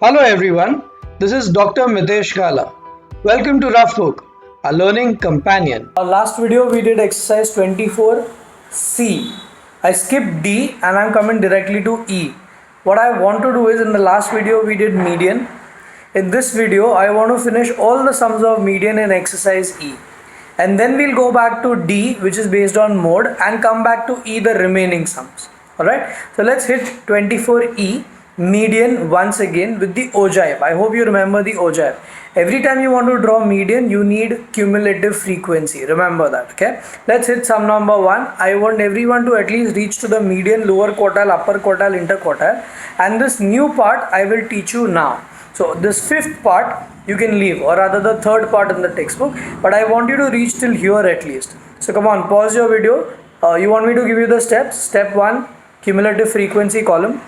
Hello everyone, this is Dr. Mitesh Gala. Welcome to Rough Book, a learning companion. Last video we did exercise 24C. I skipped D and I'm coming directly to E. What I want to do is, in the last video we did median. In this video I want to finish all the sums of median in exercise E. And then we'll go back to D, which is based on mode, and come back to E, the remaining sums. Alright, so let's hit 24E median once again with the ogive. I hope you remember the ogive. Every time you want to draw median, you need cumulative frequency. Remember that. Okay, let's hit sum number 1. I want everyone to at least reach to the median, lower quartile, upper quartile, interquartile, and this new part I will teach you now. So this fifth part you can leave, or rather the third part in the textbook, but I want you to reach till here at least. So come on, pause your video. You want me to give you the steps? Step 1, cumulative frequency column.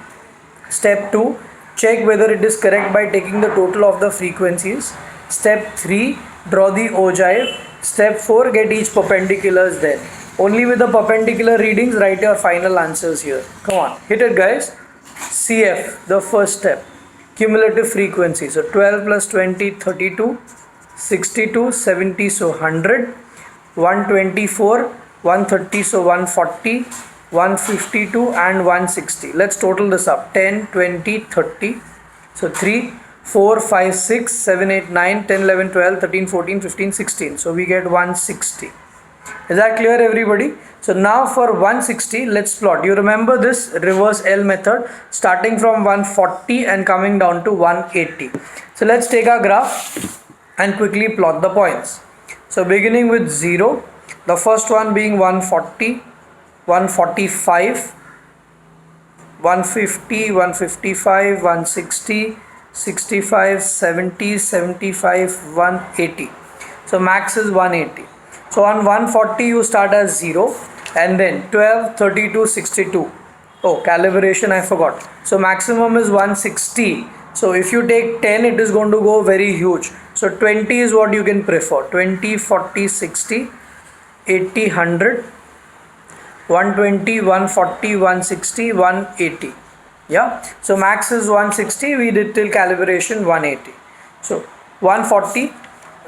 Step 2, check whether it is correct by taking the total of the frequencies. Step 3, draw the ogive. Step 4, get each perpendiculars there. Only with the perpendicular readings write your final answers here. Come on, hit it guys. CF, the first step, cumulative frequency. So 12 plus 20, 32, 62, 70, so 100, 124, 130, so 140, 152 and 160. Let's total this up. 10, 20, 30. So 3, 4, 5, 6, 7, 8, 9, 10, 11, 12, 13, 14, 15, 16. So we get 160. Is that clear everybody? So now for 160, let's plot. You remember this reverse L method, starting from 140 and coming down to 180. So let's take our graph and quickly plot the points. So beginning with 0, the first one being 140, 145, 150, 155, 160, 65, 70, 75, 180. So max is 180. So on 140 you start as 0 and then 12, 32, 62. Oh, calibration I forgot. So maximum is 160. So if you take 10, it is going to go very huge. So 20 is what you can prefer. 20, 40, 60, 80, 100. 120, 140, 160, 180. Yeah, so max is 160. We did till calibration 180. So 140,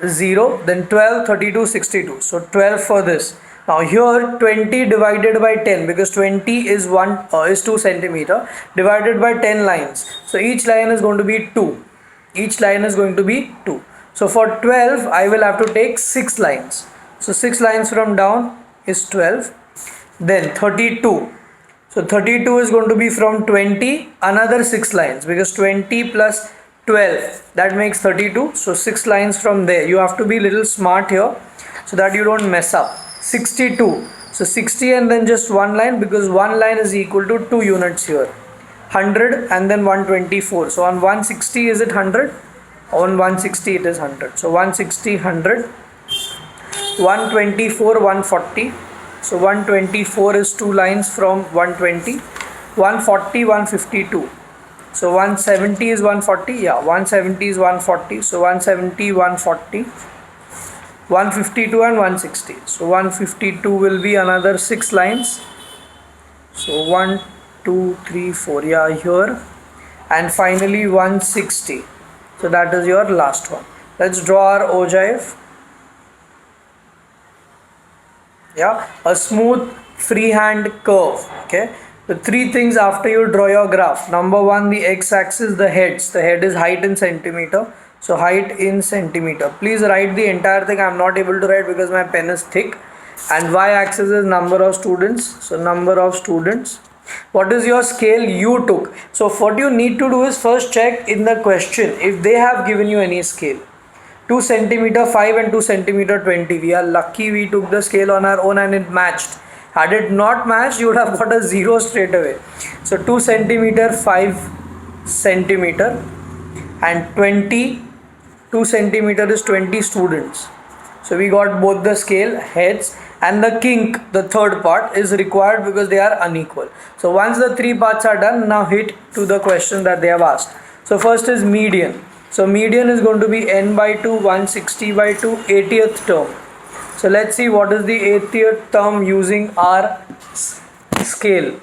0, then 12, 32, 62. So 12 for this. Now here 20 divided by 10, because 20 is 2 centimeter, divided by 10 lines. So each line is going to be 2. Each line is going to be 2. So for 12 I will have to take 6 lines. So 6 lines from down is 12. Then 32. So 32 is going to be from 20, another 6 lines, because 20 plus 12, that makes 32. So 6 lines from there. You have to be little smart here so that you don't mess up. 62. So 60 and then just one line, because one line is equal to 2 units here. 100 and then 124. So on 160 is it 100? On 160 it is 100. So 160, 100. 124, 140. So 124 is 2 lines from 120. 140, 152. So 170 is 140. Yeah, 170 is 140. So 170, 140. 152 and 160. So 152 will be another 6 lines. So 1, 2, 3, 4. Yeah, here. And finally 160. So that is your last one. Let's draw our ogive. Yeah, a smooth freehand curve. Okay, the 3 things after you draw your graph. Number 1, the x-axis, the heads. The head is height in centimeter. So height in centimeter. Please write the entire thing. I am not able to write because my pen is thick. And y-axis is number of students. So number of students. What is your scale you took? So what you need to do is first check in the question if they have given you any scale. 2 centimeter 5 and 2 centimeter 20. We are lucky we took the scale on our own and it matched. Had it not matched, you would have got a 0 straight away. So 2 centimeter 5 centimeter and 20. 2 centimeter is 20 students. So we got both the scale, heads, and the kink, the third part, is required because they are unequal. So once the 3 parts are done, now hit to the question that they have asked. So first is median. So median is going to be n by 2, 160 by 2, 80th term. So let's see what is the 80th term using our scale.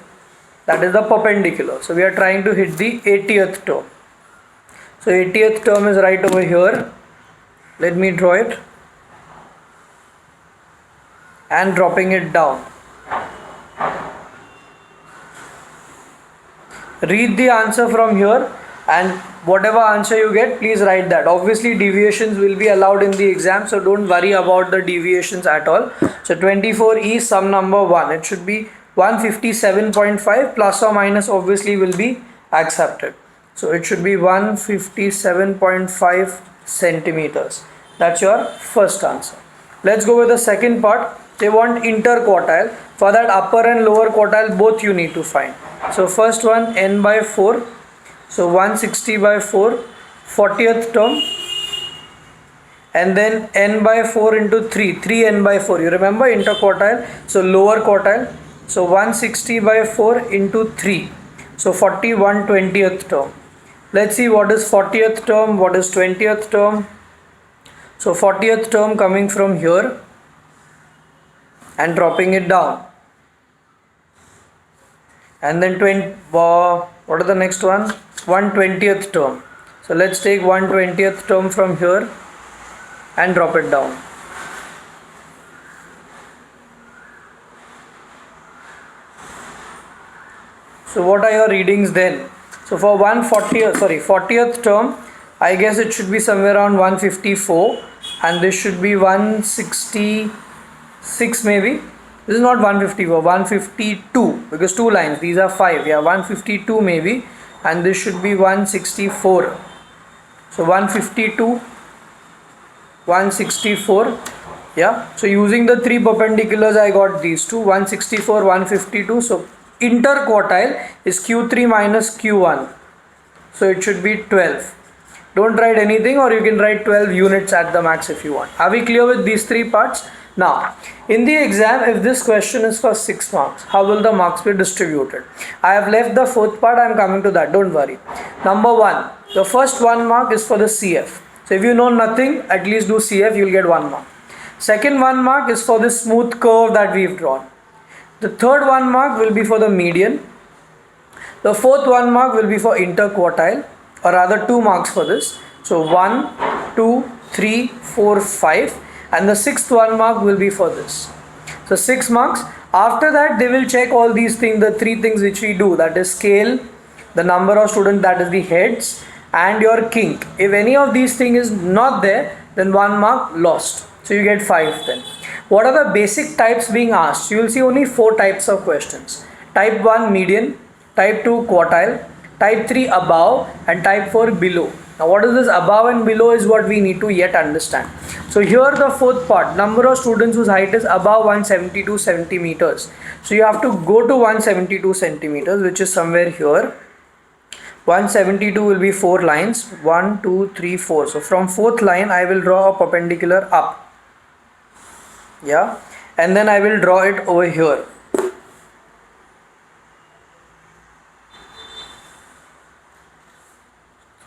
That is the perpendicular. So we are trying to hit the 80th term. So 80th term is right over here. Let me draw it and dropping it down. Read the answer from here, and whatever answer you get, please write that. Obviously deviations will be allowed in the exam, so don't worry about the deviations at all. So 24E sum number 1, it should be 157.5 plus or minus obviously will be accepted. So it should be 157.5 centimeters. That's your first answer. Let's go with the second part. They want interquartile. For that, upper and lower quartile both you need to find. So first one, n by 4. So 160 by 4, 40th term, and then n by 4 into 3, 3n by 4. You remember interquartile, so lower quartile. So 160 by 4 into 3, so 41 20th term. Let's see what is 40th term, what is 20th term. So 40th term coming from here and dropping it down, and then what are the next one, 120th term. So let's take 120th term from here and drop it down. So what are your readings then? So for 40th term, I guess it should be somewhere around 154, and this should be 166 maybe. This is not 154, 152, because two lines, these are 5, yeah, 152 maybe, and this should be 164. So 152, 164, yeah. So using the three perpendiculars, I got these two, 164, 152. So interquartile is Q3 minus Q1. So it should be 12. Don't write anything, or you can write 12 units at the max if you want. Are we clear with these three parts? Now, in the exam, if this question is for 6 marks, how will the marks be distributed? I have left the fourth part, I am coming to that, don't worry. Number 1, the first 1 mark is for the CF. So if you know nothing, at least do CF, you will get 1 mark. Second 1 mark is for this smooth curve that we've drawn. The third 1 mark will be for the median. The fourth 1 mark will be for interquartile, or rather 2 marks for this. So 1, 2, 3, 4, 5, and the sixth 1 mark will be for this. So 6 marks. After that, they will check all these things, the 3 things which we do, that is scale, the number of students, that is the heads, and your kink. If any of these things is not there, then 1 mark lost. So you get 5 then. What are the basic types being asked? You will see only 4 types of questions. Type 1 median, type 2 quartile, type 3 above, and type 4 below. Now what is this above and below is what we need to yet understand. So here the fourth part, number of students whose height is above 172 centimeters. So you have to go to 172 centimeters, which is somewhere here. 172 will be 4 lines, 1, 2, 3, 4. So from 4th line I will draw a perpendicular up. Yeah, and then I will draw it over here.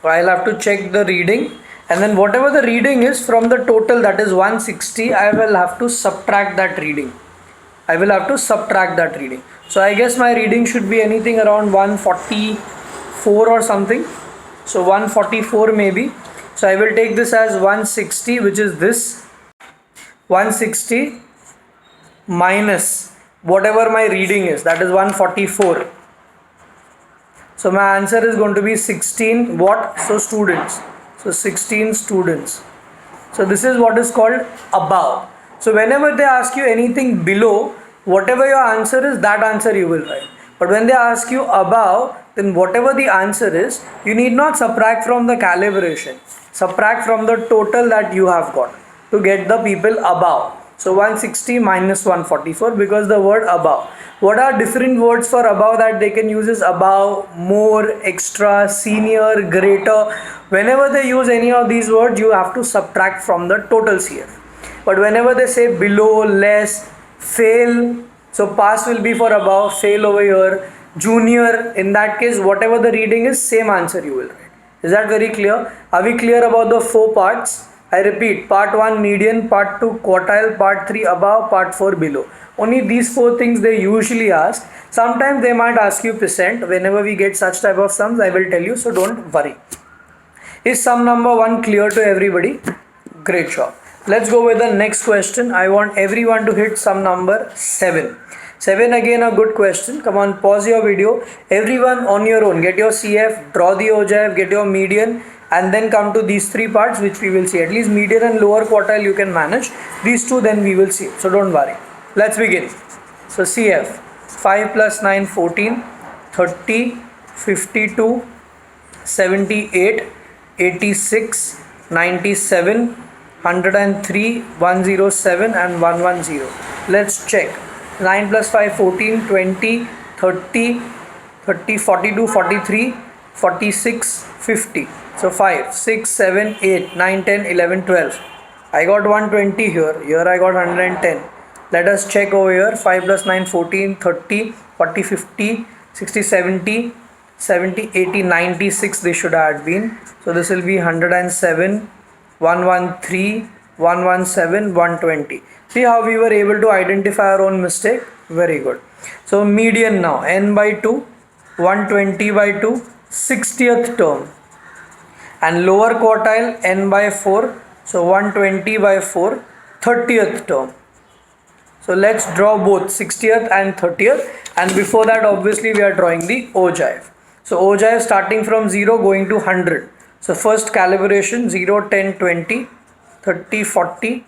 So I'll have to check the reading, and then whatever the reading is from the total, that is 160, I will have to subtract that reading. So I guess my reading should be anything around 144 or something. So 144 maybe. So I will take this as 160, which is this. 160 minus whatever my reading is, that is 144. So my answer is going to be 16 what? So students. So 16 students. So this is what is called above. So whenever they ask you anything below, whatever your answer is, that answer you will write. But when they ask you above, then whatever the answer is, you need not subtract from the calibration. Subtract from the total that you have got to get the people above. So 160 minus 144, because the word above. What are different words for above that they can use is above, more, extra, senior, greater. Whenever they use any of these words, you have to subtract from the total CF. But whenever they say below, less, fail, so pass will be for above, fail over here, junior, in that case whatever the reading is, same answer you will write. Is that very clear? Are we clear about the 4 parts? I repeat, part 1 median, part 2 quartile, part 3 above, part 4 below. Only these 4 things they usually ask. Sometimes they might ask you percent. Whenever we get such type of sums, I will tell you, so don't worry. Is sum number 1 clear to everybody? Great job. Let's go with the next question. I want everyone to hit sum number 7. 7 again a good question. Come on, pause your video. Everyone on your own, get your CF, draw the OJF, get your median, and then come to these 3 parts which we will see. At least median and lower quartile you can manage. These 2 then we will see. So don't worry. Let's begin. So CF, 5 plus 9, 14, 30, 52, 78, 86, 97, 103, 107 and 110. Let's check. 9 plus 5, 14, 20, 30, 30, 42, 43, 46, 50. So 5, 6, 7, 8, 9, 10, 11, 12. I got 120 here. Here I got 110. Let us check over here. 5 plus 9, 14, 30, 40, 50, 60, 70, 70, 80, 96 they should have been. So this will be 107, 113, 117, 120. See how we were able to identify our own mistake? Very good. So median now, n by 2, 120 by 2, 60th term. And lower quartile n by 4, so 120 by 4, 30th term. So let's draw both 60th and 30th, and before that obviously we are drawing the ogive. So ogive starting from 0 going to 100. So first calibration 0, 10, 20, 30, 40.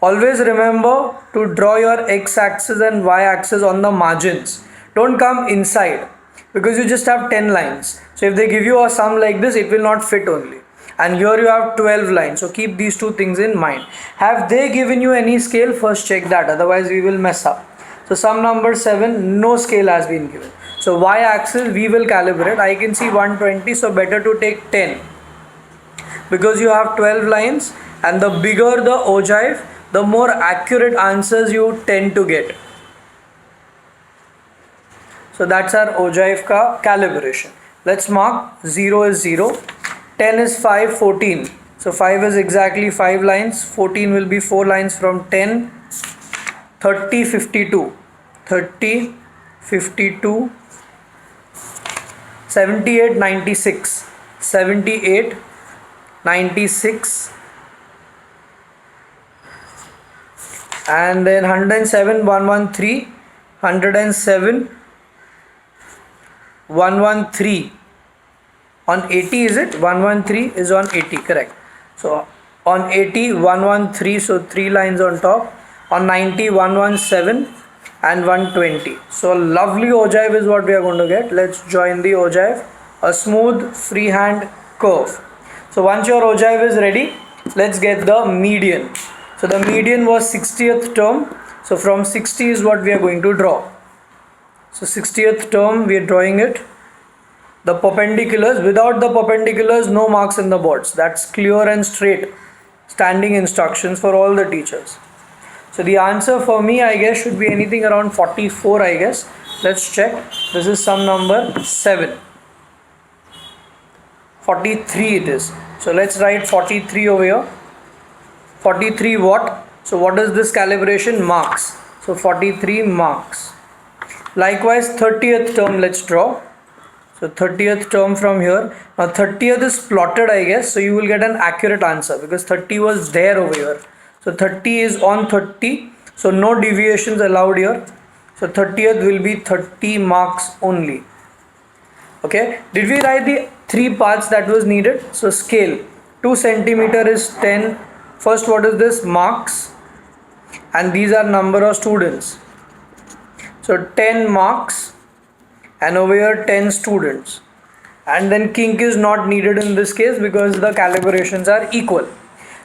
Always remember to draw your x-axis and y-axis on the margins. Don't come inside because you just have 10 lines. So if they give you a sum like this, it will not fit only. And here you have 12 lines. So keep these 2 things in mind. Have they given you any scale? First check that, otherwise we will mess up. So sum number 7, no scale has been given. So y-axis we will calibrate. I can see 120, so better to take 10. Because you have 12 lines, and the bigger the ogive, the more accurate answers you tend to get. So that's our ogive ka calibration. Let's mark 0 is 0, 10 is 5, 14. So 5 is exactly 5 lines, 14 will be 4 lines from 10, 30, 52, 30, 52, 78, 96, 78, 96, and then 107, 113, 107, 113. On 80 is it? 113 is on 80, correct. So on 80, 113, so 3 lines on top. On 90, 117 and 120. So lovely ogive is what we are going to get. Let's join the ogive. A smooth freehand curve. So once your ogive is ready, let's get the median. So the median was 60th term. So from 60 is what we are going to draw. So 60th term we are drawing it. The perpendiculars, without the perpendiculars, no marks in the boards. That's clear and straight standing instructions for all the teachers. So the answer for me, I guess, should be anything around 44, I guess. Let's check. This is sum number 7. 43 it is. So let's write 43 over here. 43 what? So what is this calibration? Marks. So 43 marks. Likewise 30th term let's draw. So 30th term from here. Now 30th is plotted, I guess. So you will get an accurate answer because 30 was there over here. So 30 is on 30. So no deviations allowed here. So 30th will be 30 marks only. Okay. Did we write the 3 parts that was needed? So scale. 2 centimeter is 10. First, what is this? Marks. And these are number of students. So 10 marks. And over here 10 students. And then kink is not needed in this case because the calibrations are equal.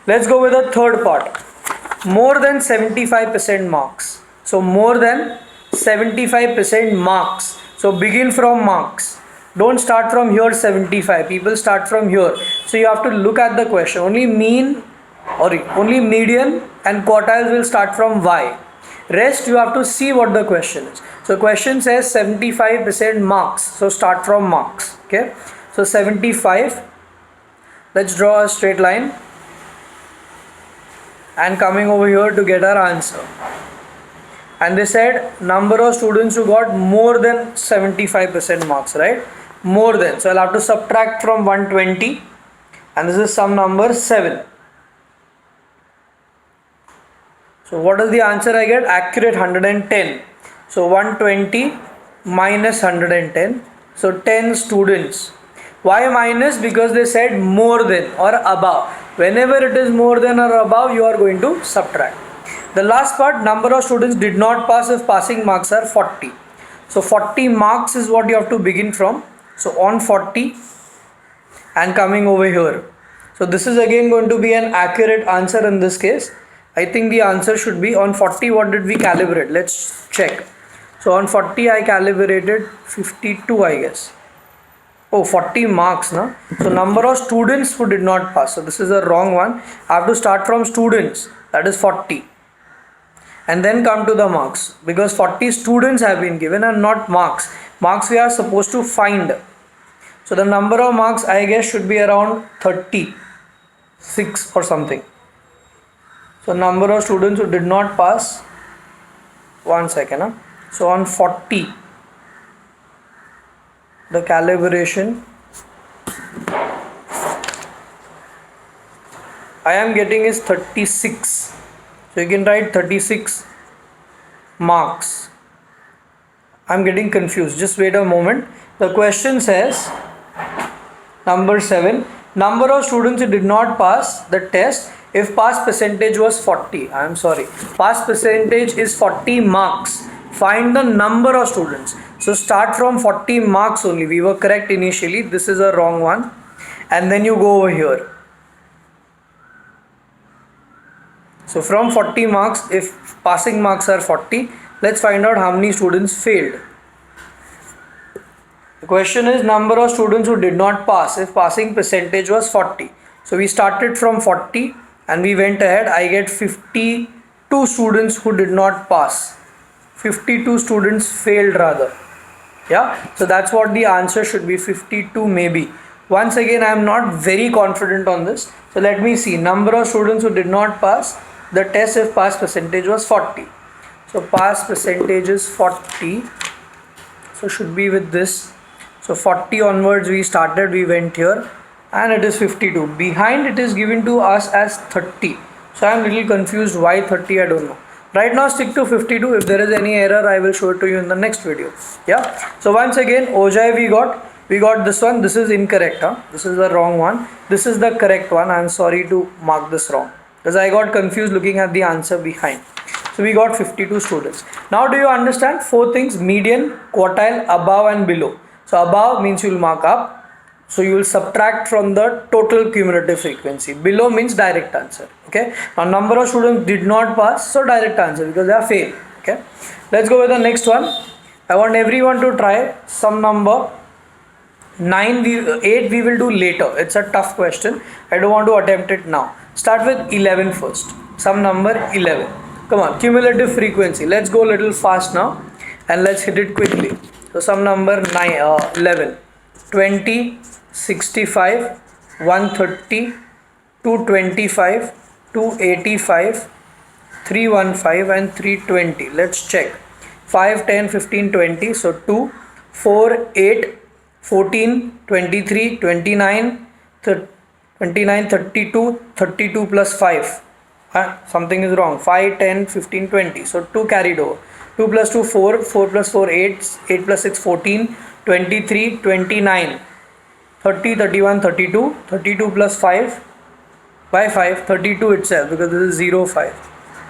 Let's go with the third part. More than 75% marks. So more than 75% marks. So begin from marks. Don't start from here 75. People start from here. So you have to look at the question. Only mean or only median and quartiles will start from Y. Rest you have to see what the question is. So question says 75% marks. So start from marks. Okay. So 75. Let's draw a straight line. And coming over here to get our answer. And they said number of students who got more than 75% marks, right? More than. So I'll have to subtract from 120. and this is sum number 7. So what is the answer I get? Accurate 110. So 120 minus 110. So 10 students. Why minus? Because they said more than or above. Whenever it is more than or above, you are going to subtract. The last part, number of students did not pass if passing marks are 40. So 40 marks is what you have to begin from. So on 40 and coming over here. So this is again going to be an accurate answer in this case. I think the answer should be on 40. What did we calibrate? Let's check. So on 40 I calibrated 52, I guess. Oh, 40 marks, na? So number of students who did not pass. So this is a wrong one. I have to start from students, that is 40, and then come to the marks, because 40 students have been given and not marks. Marks we are supposed to find. So the number of marks I guess should be around 36 or something. So number of students who did not pass, 1 second, huh? So on 40 the calibration I am getting is 36. So you can write 36 marks. I'm getting confused, just wait a moment. The question says number 7, number of students who did not pass the test if pass percentage was 40. I am sorry, pass percentage is 40 marks. Find the number of students. So start from 40 marks only. We were correct initially. This is a wrong one. And then you go over here. So from 40 marks, if passing marks are 40, let's find out how many students failed. The question is number of students who did not pass if passing percentage was 40. So we started from 40 and we went ahead. I get 52 students who did not pass. 52 students failed rather. Yeah, so that's what the answer should be, 52 maybe. Once again, I am not very confident on this. So let me see, number of students who did not pass the test if pass percentage was 40. So pass percentage is 40. So should be with this. So 40 onwards we started, we went here, and it is 52. Behind it is given to us as 30. So I am little confused why 30, I don't know. Right now stick to 52. If there is any error, I will show it to you in the next video. Yeah. So once again, Ojai we got this one. This is incorrect. This is the wrong one. This is the correct one. I am sorry to mark this wrong, because I got confused looking at the answer behind. So we got 52 students. Now do you understand 4 things? Median, quartile, above and below. So above means you will mark up. So you will subtract from the total cumulative frequency. Below means direct answer. Okay. Now number of students did not pass, so direct answer because they are failed. Okay. Let's go with the next one. I want everyone to try some number 8 we will do later. It's a tough question. I don't want to attempt it now. Start with 11 first. Some number 11. Come on, cumulative frequency. Let's go a little fast now and let's hit it quickly. So some number 11. 20, 65, 130, 225, 285, 315 and 320. Let's check. 5, 10, 15, 20. So 2, 4, 8, 14, 23, 29, 29, 32, 32 plus 5. Something is wrong. 5, 10, 15, 20. So 2 carried over. 2 plus 2, 4, 4 plus 4, 8, 8 plus 6, 14, 23, 29, 30, 31, 32, 32 plus 5 by 5, 32 itself, because this is 0, 5.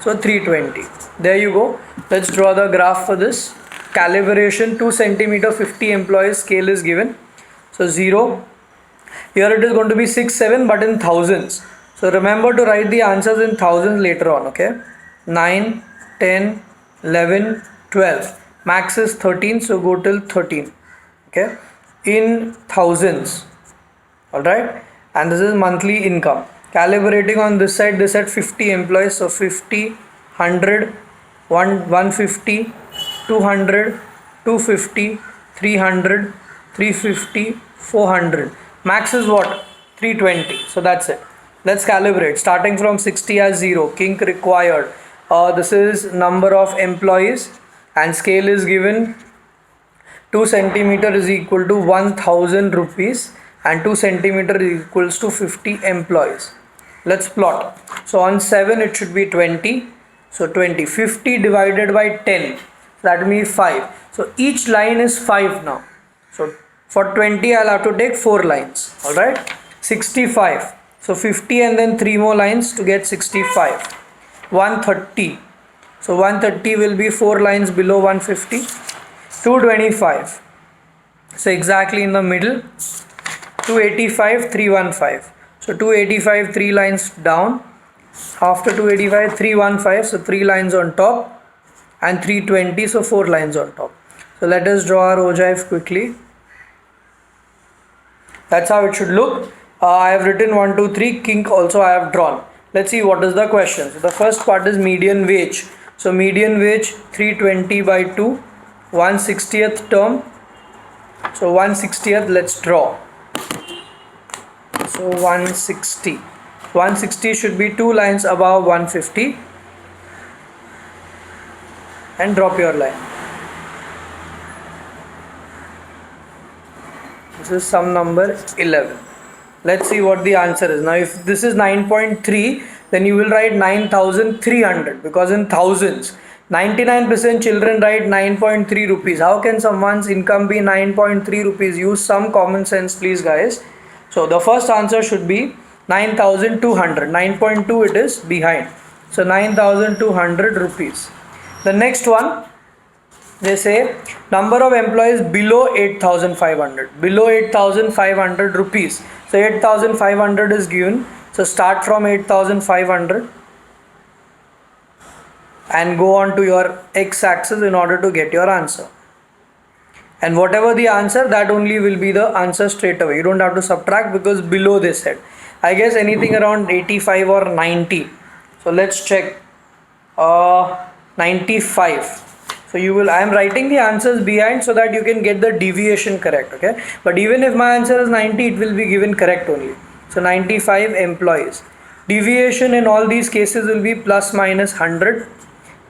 So 320. There you go. Let's draw the graph for this. Calibration 2 centimeter, 50 employees, scale is given. So 0. Here it is going to be 6, 7, but in thousands. So remember to write the answers in thousands later on. Okay. 9, 10, 11, 12. Max is 13, so go till 13. Okay, in thousands. All right, and this is monthly income. Calibrating on this side, they said 50 employees, so 50, 100, 150, 200, 250, 300, 350, 400. Max is what? 320. So that's it. Let's calibrate. Starting from 60 as 0. Kink required. This is number of employees and scale is given. 2 centimeter is equal to 1000 rupees. and 2 centimeter equals to 50 employees. Let's plot. So on 7 it should be 20. So 20. 50 divided by 10. That means 5. So each line is 5 now. So for 20 I'll have to take 4 lines. Alright. 65. So 50 and then 3 more lines to get 65. 130. So 130 will be 4 lines below 150. 225. So exactly in the middle. 285, 315. So 285, 3 lines down. After 285, 315. So 3 lines on top. And 320, so 4 lines on top. So let us draw our ogive quickly. That's how it should look. I have written 1, 2, 3. Kink also I have drawn. Let's see what is the question. So the first part is median wage. So median wage 320 by 2. 1/60th term. So 1/60th, let's draw. So 160. 160 should be 2 lines above 150. And drop your line. This is sum number 11. Let's see what the answer is. Now if this is 9.3, then you will write 9,300 because in thousands. 99% children write 9.3 rupees. How can someone's income be 9.3 rupees? Use some common sense, please, guys. So the first answer should be 9,200. 9.2 it is behind. So 9,200 rupees. The next one, they say number of employees below 8,500. Below 8,500 rupees. So 8,500 is given. So start from 8,500 and go on to your x-axis in order to get your answer. And whatever the answer, that only will be the answer straight away. You don't have to subtract because below they said. I guess anything around 85 or 90. So let's check. 95. So you will, I am writing the answers behind so that you can get the deviation correct. Okay. But even if my answer is 90, it will be given correct only. So 95 employees. Deviation in all these cases will be plus minus 100.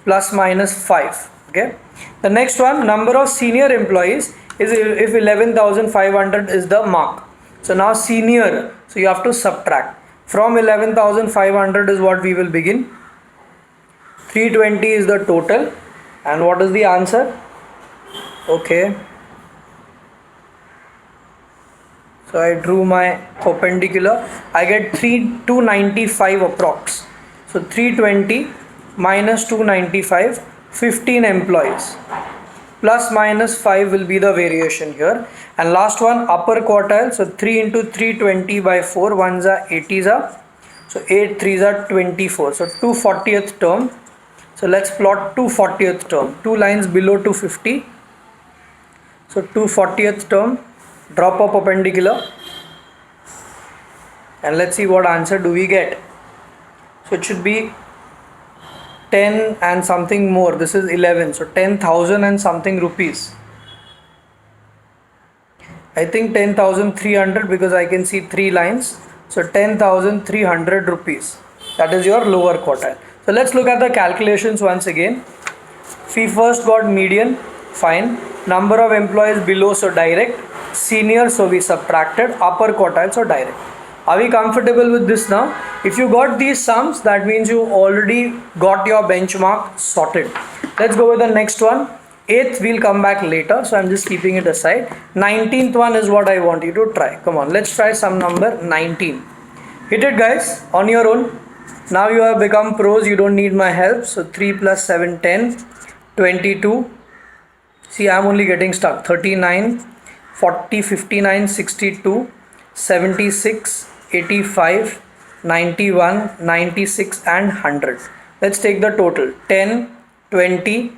Plus minus 5. Okay. The next one, number of senior employees is if 11,500 is the mark. So now senior, so you have to subtract. From 11,500 is what we will begin. 320 is the total. And what is the answer? Okay. So I drew my perpendicular. I get 295 approx. So 320 minus 295, 15 employees. Plus minus 5 will be the variation here. And last one, upper quartile. So 3 into 320 by 4. 1s are 80s are. So 8 3s are 24. So 240th term. So let's plot 240th term. 2 lines below 250. So 240th term. Drop a perpendicular. And let's see what answer do we get. So it should be 10 and something more. This is 11. So 10,000 and something rupees. I think 10,300 because I can see 3 lines. So 10,300 rupees. That is your lower quartile. So let's look at the calculations once again. We first got median. Fine. Number of employees below, so direct. Senior, so we subtracted. Upper quartile, so direct. Are we comfortable with this now? If you got these sums, that means you already got your benchmark sorted. Let's go with the next one. 8th we'll come back later, so I'm just keeping it aside. 19th one is what I want you to try. Come on, let's try sum number 19. Hit it, guys, on your own. Now you have become pros, you don't need my help. So 3 plus 7, 10, 22. See, I'm only getting stuck. 39, 40, 59, 62, 76, 85, 91, 96 and 100. Let's take the total. 10, 20,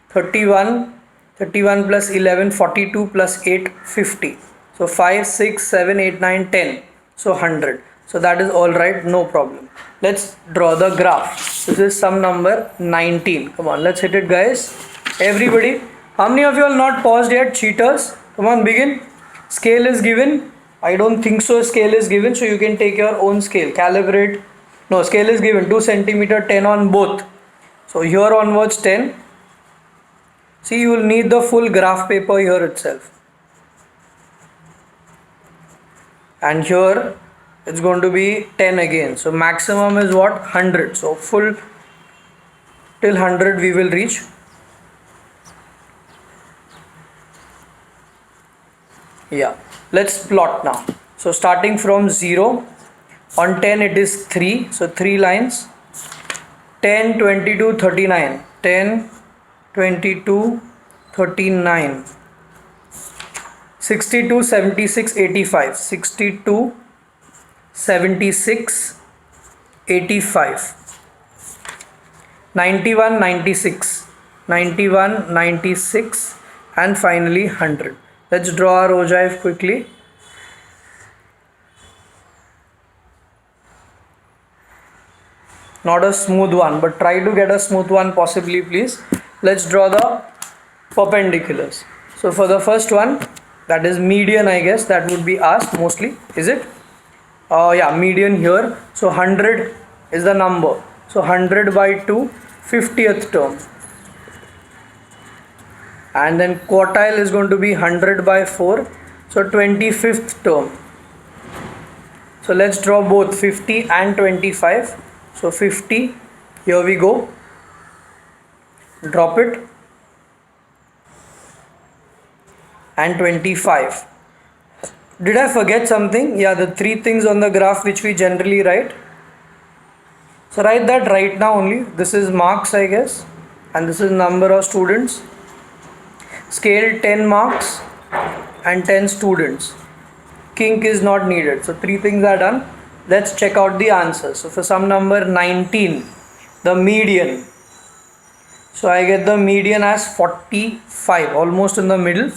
31, 31 plus 11, 42 plus 8, 50. So 5, 6, 7, 8, 9, 10. So 100. So that is all right, no problem. Let's draw the graph. This is sum number 19. Come on, let's hit it, guys. Everybody, how many of you are not paused yet? Cheaters. Come on, begin. Scale is given. I don't think so scale is given, so you can take your own scale. Calibrate. No, scale is given. 2 centimeter, 10 on both. So here onwards 10. See, you will need the full graph paper here itself. and here it's going to be 10 again. So maximum is what? 100. So full till 100 we will reach. Yeah, let's plot now. So starting from 0, on 10 it is 3, so 3 lines. 10, 22, 39. 10, 22, 39. 62, 76, 85. 62, 76, 85. 91, 96. 91, 96, and finally 100. Let's draw our ogive quickly. Not a smooth one, but try to get a smooth one possibly, please. Let's draw the perpendiculars. So for the first one, that is median, I guess that would be asked mostly, is it? Yeah, median here. So 100 is the number. So 100 by 2, 50th term. And then quartile is going to be 100 by 4, so 25th term. So let's draw both 50 and 25. So 50, here we go, drop it, and 25. Did I forget something? Yeah, the 3 things on the graph which we generally write. So write that right now only. This is marks, I guess, and this is number of students. Scale 10 marks and 10 students. Kink is not needed. So 3 things are done. Let's check out the answers. So for some number 19, the median. So I get the median as 45, almost in the middle.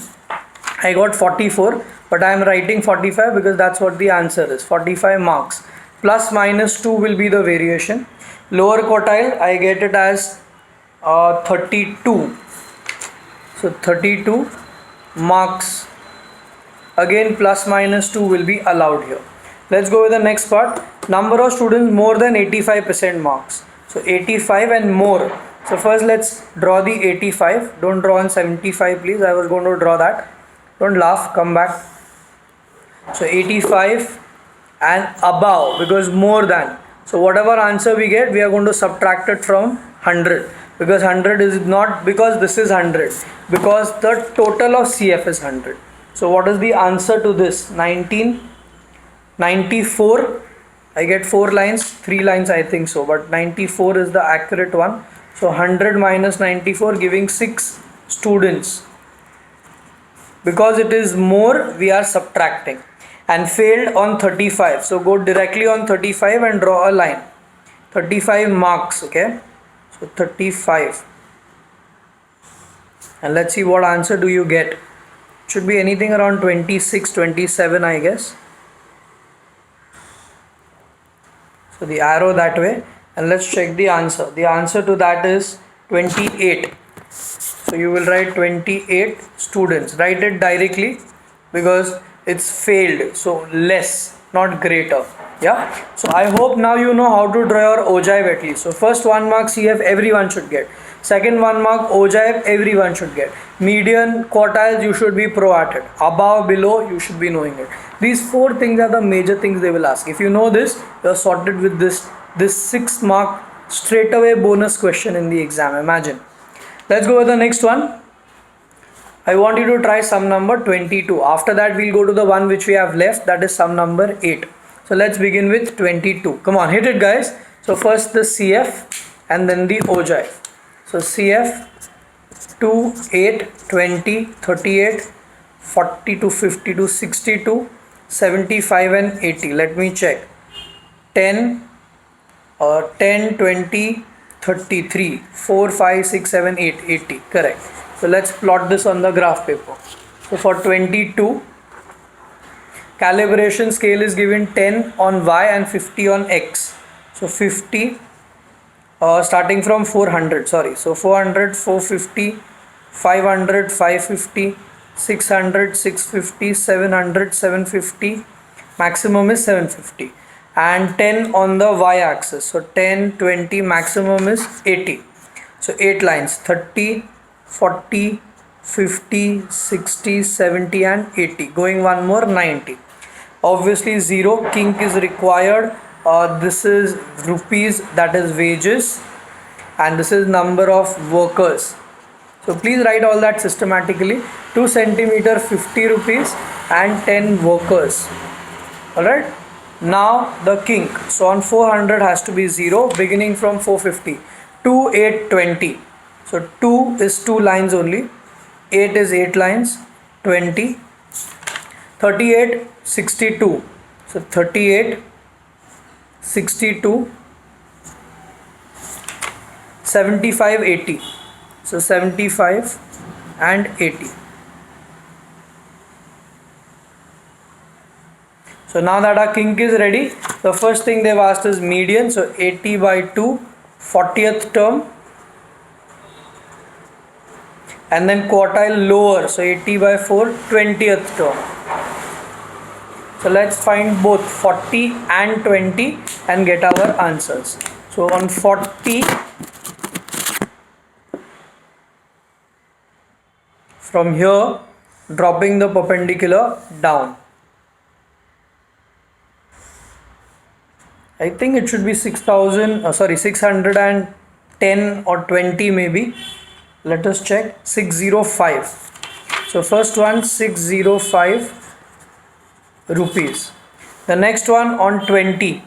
I got 44, but I am writing 45 because that's what the answer is. 45 marks. Plus minus 2 will be the variation. Lower quartile, I get it as 32. So 32 marks. Again, plus minus 2 will be allowed here. Let's go with the next part. Number of students more than 85% marks. So 85 and more. So first let's draw the 85. Don't draw on 75, please. I was going to draw that. Don't laugh. Come back. So 85 and above, because more than. So whatever answer we get, we are going to subtract it from 100. Because 100 is not, because this is 100. Because the total of CF is 100. So what is the answer to this? 94. I get 4 lines, 3 lines I think so, but 94 is the accurate one. So 100 minus 94 giving 6 students. Because it is more, we are subtracting. And failed on 35. So go directly on 35 and draw a line. 35 marks, okay? So 35. And let's see what answer do you get. Should be anything around 26, 27, I guess. So the arrow that way, and let's check the answer. The answer to that is 28. So you will write 28 students. Write it directly because it's failed. So less, not greater. Yeah. So I hope now you know how to draw your ogive at least. So first 1 mark CF everyone should get. Second 1 mark ogive everyone should get. Median, quartiles you should be prorated. Above, below you should be knowing it. These 4 things are the major things they will ask. If you know this, you are sorted with this 6 mark straight away bonus question in the exam. Imagine. Let's go with the next one. I want you to try sum number 22. After that we'll go to the one which we have left, that is sum number 8. So let's begin with 22. Come on, hit it guys. So first the CF and then the ogive. So CF 2, 8, 20, 38, 42, 52, 62, 75 and 80. Let me check. 10, 20, 33, 4, 5, 6, 7, 8, 80. Correct. So let's plot this on the graph paper. So for 22, calibration scale is given 10 on Y and 50 on X. So 50 starting from 400, sorry. So 400, 450, 500, 550, 600, 650, 700, 750, maximum is 750, and 10 on the Y axis. So 10, 20, maximum is 80. So 8 lines, 30, 40, 50, 60, 70 and 80. Going one more, 90. obviously 0. Kink is required. This is rupees, that is wages, and this is number of workers. So please write all that systematically. 2 centimeter 50 rupees and 10 workers. Alright. Now the kink. So on 400 has to be 0 beginning from 450. 2, 8, 20. So 2 is 2 lines only. 8 is 8 lines. 20. 38, 62. So 38, 62. 75, 80. So 75 and 80. So now that our kink is ready, the first thing they've asked is median. So 80 by 2, 40th term, and then quartile lower. So 80 by 4, 20th term. So let's find both 40 and 20 and get our answers. So on 40, from here, dropping the perpendicular down. I think it should be 610 or 20 maybe. Let us check. 605. So first one, 605 rupees. The next one on 20.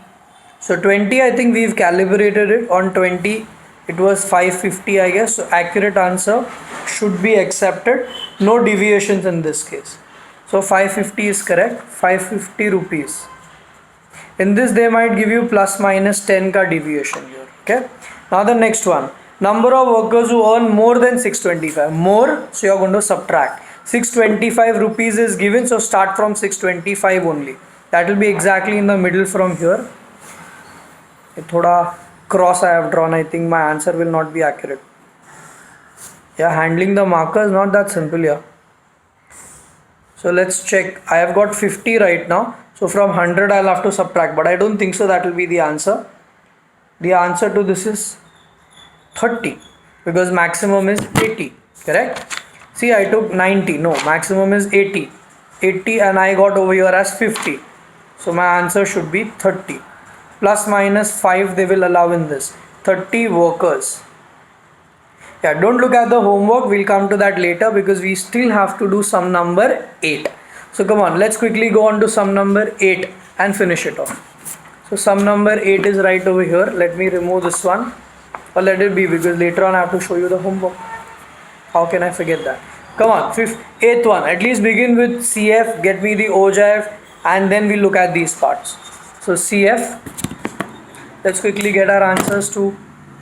So 20, I think we've calibrated it. On 20 it was 550, I guess. So accurate answer should be accepted. No deviations in this case. So 550 is correct. 550 rupees. In this they might give you plus minus 10 ka deviation here. Okay. Now the next one. Number of workers who earn more than 625. More, so you are going to subtract. 625 rupees is given, so start from 625 only. That will be exactly in the middle from here. A thoda cross I have drawn. I think my answer will not be accurate. Yeah, handling the markers not that simple here. So let's check. I have got 50 right now. So from 100 I'll have to subtract, but I don't think so that will be the answer. The answer to this is 30 because maximum is 80, correct? See, I took 90. No, maximum is 80. 80 and I got over here as 50. So my answer should be 30. Plus minus 5 they will allow in this. 30 workers. Yeah, don't look at the homework. We'll come to that later because we still have to do sum number 8. So come on, let's quickly go on to sum number 8 and finish it off. So sum number 8 is right over here. Let me remove this one. Or let it be because later on I have to show you the homework. How can I forget that? Come on, 8th one. At least begin with CF, get me the OJF, and then we look at these parts. So CF, let's quickly get our answers to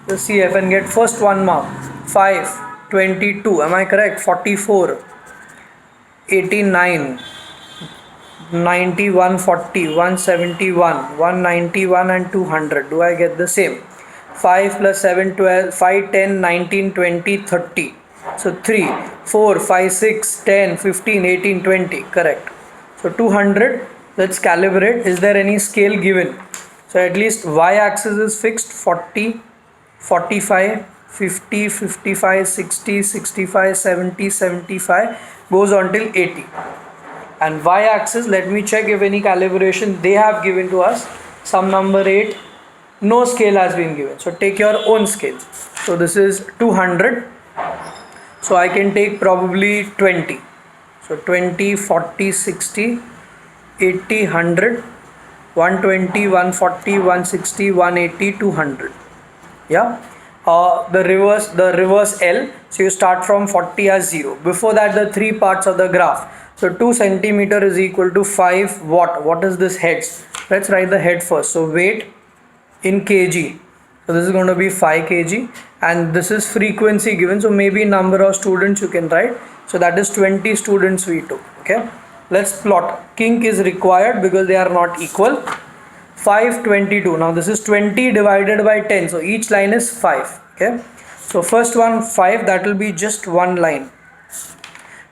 the CF and get first 1 mark. 5, 22, am I correct? 44, 89, 90, 140, 171, 191 and 200. Do I get the same? 5 plus 7, 12, 5, 10, 19, 20, 30. So 3, 4, 5, 6, 10, 15, 18, 20. Correct. So 200. Let's calibrate. Is there any scale given? So at least y-axis is fixed. 40, 45, 50, 55, 60, 65, 70, 75. Goes on till 80. And y-axis, let me check if any calibration they have given to us. Sum number 8. No scale has been given. So take your own scale. So this is 200. So I can take probably 20. So 20, 40, 60, 80, 100, 120, 140, 160, 180, 200. Yeah. The reverse L. So you start from 40 as 0. Before that, the 3 parts of the graph. So 2 centimeter is equal to 5 watt. What is this heads? Let's write the head first. So weight in kg. So this is going to be 5 kg and this is frequency given. So maybe number of students you can write. So that is 20 students we took. Okay. Let's plot. Kink is required because they are not equal. 5, 22. Now this is 20 divided by 10. So each line is 5. Okay. So first one 5, that will be just one line.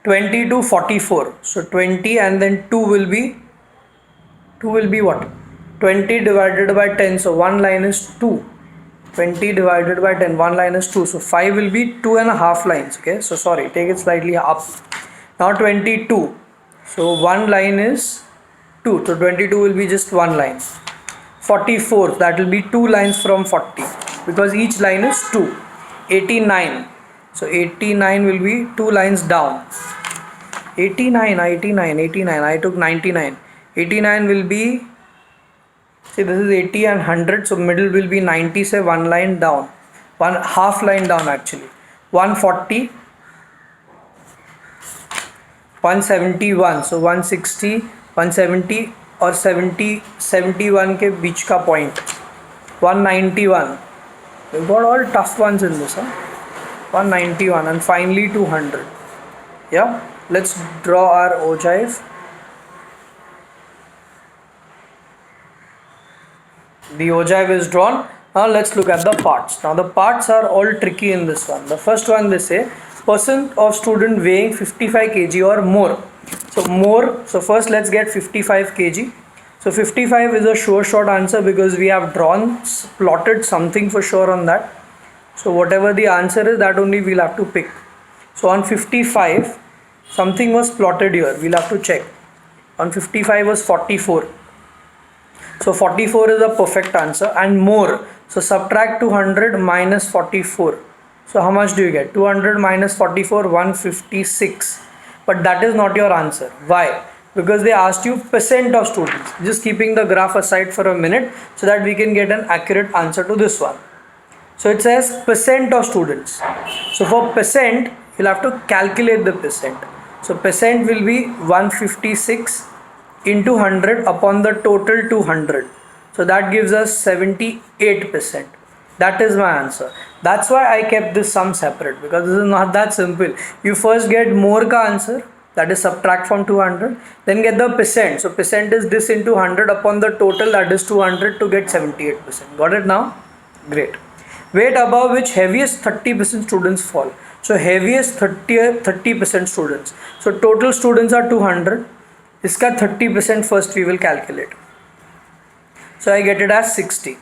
20 to 44. So 20 and then 2 will be what? 20 divided by 10. So one line is 2. 20 divided by 10. One line is 2. So 5 will be 2.5 lines. Okay. So sorry, take it slightly up. Now 22. So one line is 2. So 22 will be just one line. 44, that will be 2 lines from 40 because each line is 2. 89, so 89 will be 2 lines down. 89, I took 99. 89 will be, see this is 80 and 100, so middle will be 90, say one line down, one half line down actually. 140, 171, so 160, 170 और 70, 71 के बीच का point. 191, we've got all tough ones in this, 191, and finally 200. Yeah, let's draw our ogive. The ogive is drawn. Now let's look at the parts. Now the parts are all tricky in this one. The first one, they say percent of student weighing 55 kg or more. So more, so first let's get 55 kg. So 55 is a sure shot answer because we have plotted something for sure on that. So whatever the answer is, that only we'll have to pick. So on 55, something was plotted here. We'll have to check. On 55 was 44. So 44 is a perfect answer, and more. So subtract 200 minus 44. So how much do you get? 200 minus 44, 156. But that is not your answer. Why? Because they asked you percent of students. Just keeping the graph aside for a minute so that we can get an accurate answer to this one. So it says percent of students. So for percent, you'll have to calculate the percent. So percent will be 156 into 100 upon the total 200. So that gives us 78%. That is my answer. That's why I kept this sum separate, because this is not that simple. You first get more ka answer, that is subtract from 200, then get the percent. So percent is this into 100 upon the total, that is 200, to get 78%. Got it now? Great. Weight above which heaviest 30% students fall. So heaviest 30% students. So total students are 200. Iska 30% first we will calculate. So I get it as 60.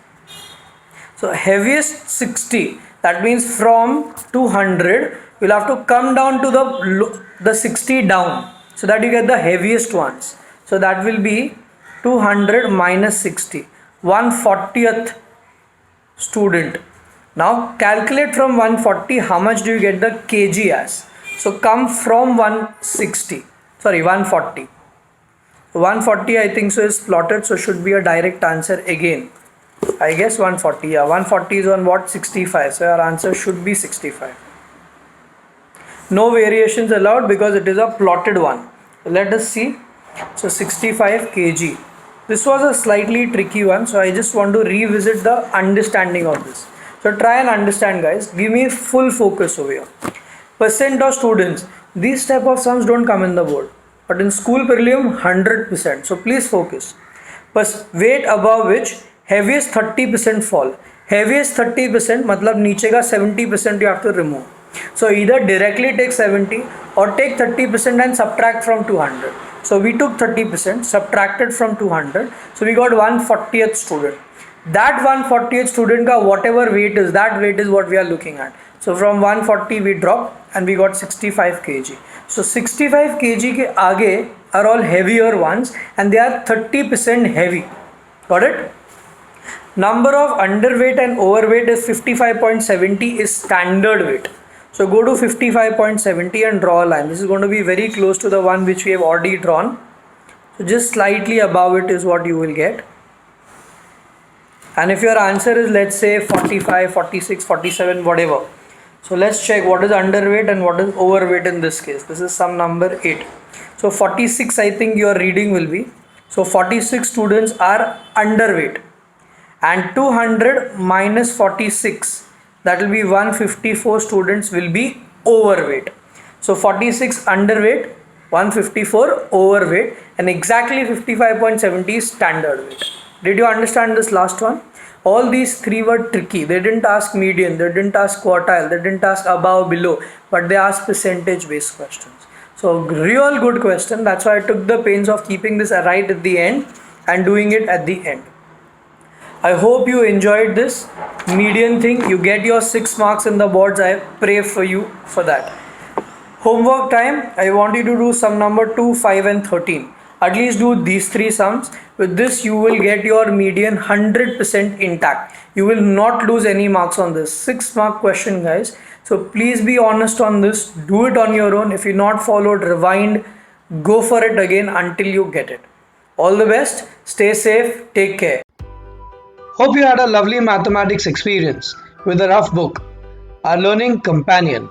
So heaviest 60, that means from 200 you'll have to come down to the 60 down, so that you get the heaviest ones. So that will be 200 minus 60, 140th student. Now calculate from 140 how much do you get the kg as. So come from 140. 140 I think so is plotted, so should be a direct answer again. I guess 140, yeah, 140 is on what? 65, so our answer should be 65. No variations allowed because it is a plotted one. Let us see. So 65 kg. This was a slightly tricky one, so I just want to revisit the understanding of this. So try and understand, guys. Give me full focus over here. Percent of students. These type of sums don't come in the board, but in school prelim 100%. So please focus. Weight above which heaviest 30% fall. Heaviest 30% matlab niche ka 70% you have to remove. So either directly take 70 or take 30% and subtract from 200. So we took 30%, subtracted from 200. So we got 140th student. That 140th student ka whatever weight is, that weight is what we are looking at. So from 140 we drop and we got 65 kg. So 65 kg ke aage are all heavier ones and they are 30% heavy. Got it? Number of underweight and overweight is 55.70 is standard weight. So go to 55.70 and draw a line. This is going to be very close to the one which we have already drawn. So just slightly above it is what you will get. And if your answer is, let's say 45, 46, 47, whatever. So let's check what is underweight and what is overweight in this case. This is sum number 8. So 46 I think your reading will be. So 46 students are underweight. And 200 minus 46, that will be 154 students will be overweight. So 46 underweight, 154 overweight, and exactly 55.70 is standard weight. Did you understand this last one? All these three were tricky. They didn't ask median, they didn't ask quartile, they didn't ask above, below, but they asked percentage based questions. So real good question. That's why I took the pains of keeping this right at the end and doing it at the end. I hope you enjoyed this median thing. You get your 6 marks in the boards. I pray for you for that. Homework time. I want you to do sum number 2, 5 and 13. At least do these three sums. With this, you will get your median 100% intact. You will not lose any marks on this. 6-mark question, guys. So please be honest on this. Do it on your own. If you not followed, rewind. Go for it again until you get it. All the best. Stay safe. Take care. Hope you had a lovely mathematics experience with the Rough Book, our learning companion.